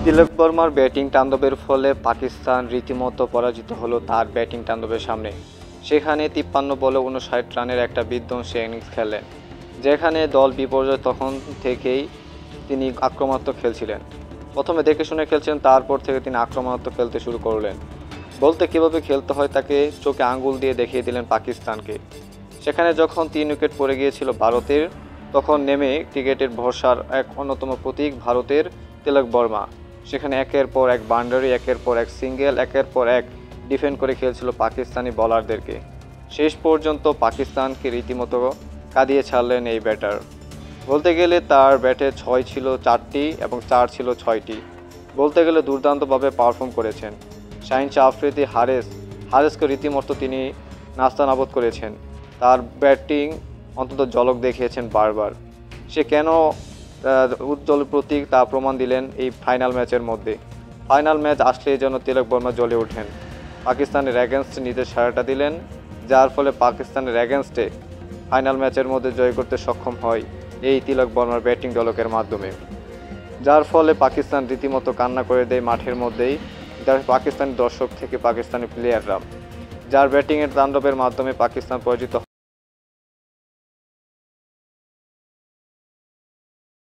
তিলক বর্মার batting তাণ্ডবের ফলে পাকিস্তান রীতিমতো পরাজিত হলো তার ব্যাটিং তাণ্ডবের সামনে। সেখানে 53 বলে 59 রানের একটা বিধ্বংসী ইনিংস খেলেন, যেখানে দল বিপর্যয়। তখন থেকেই তিনি আক্রমণাত্মক খেলছিলেন। প্রথমে দেখে শুনে খেলছিলেন, তারপর থেকে তিনি আক্রমণাত্মক খেলতে শুরু করলেন। বলতে কীভাবে খেলতে হয় তাকে চোখে আঙ্গুল দিয়ে দেখিয়ে দিলেন পাকিস্তানকে। সেখানে যখন 3 উইকেট পড়ে গিয়েছিল ভারতের, তখন নেমে ক্রিকেটের ভরসার এক অন্যতম প্রতীক ভারতের তিলক বর্মা। সেখানে একের পর এক বাউন্ডারি, একের পর এক সিঙ্গেল, একের পর এক ডিফেন্ড করে খেলছিল পাকিস্তানি বোলারদেরকে। শেষ পর্যন্ত পাকিস্তানকে রীতিমতো কাঁদিয়ে ছাড়লেন এই ব্যাটার। বলতে গেলে তার ব্যাটে 6 ছিল 4টি এবং 4 ছিল 6টি। বলতে গেলে দুর্দান্তভাবে পারফর্ম করেছেন। শাহিন শাহ আফ্রিদি হারেসকে রীতিমতো তিনি নাস্তানাবুদ করেছেন। তার ব্যাটিং অন্তত ঝলক দেখিয়েছেন বারবার। সে কেন উজ্জ্বল প্রতীক তা প্রমাণ দিলেন এই ফাইনাল ম্যাচের মধ্যে। ফাইনাল ম্যাচ আসলেই যেন তিলক বর্মা জ্বলে ওঠেন। পাকিস্তানের অ্যাগেনস্টে নিজের সাড়াটা দিলেন, যার ফলে পাকিস্তানের অ্যাগেনস্টে ফাইনাল ম্যাচের মধ্যে জয় করতে সক্ষম হয় এই তিলক বর্মার ব্যাটিং ঝলকের মাধ্যমে। যার ফলে পাকিস্তান রীতিমতো কান্না করে দেয় মাঠের মধ্যেই, যার পাকিস্তানি দর্শক থেকে পাকিস্তানি প্লেয়াররা, যার ব্যাটিংয়ের তাণ্ডবের মাধ্যমে পাকিস্তান পরাজিত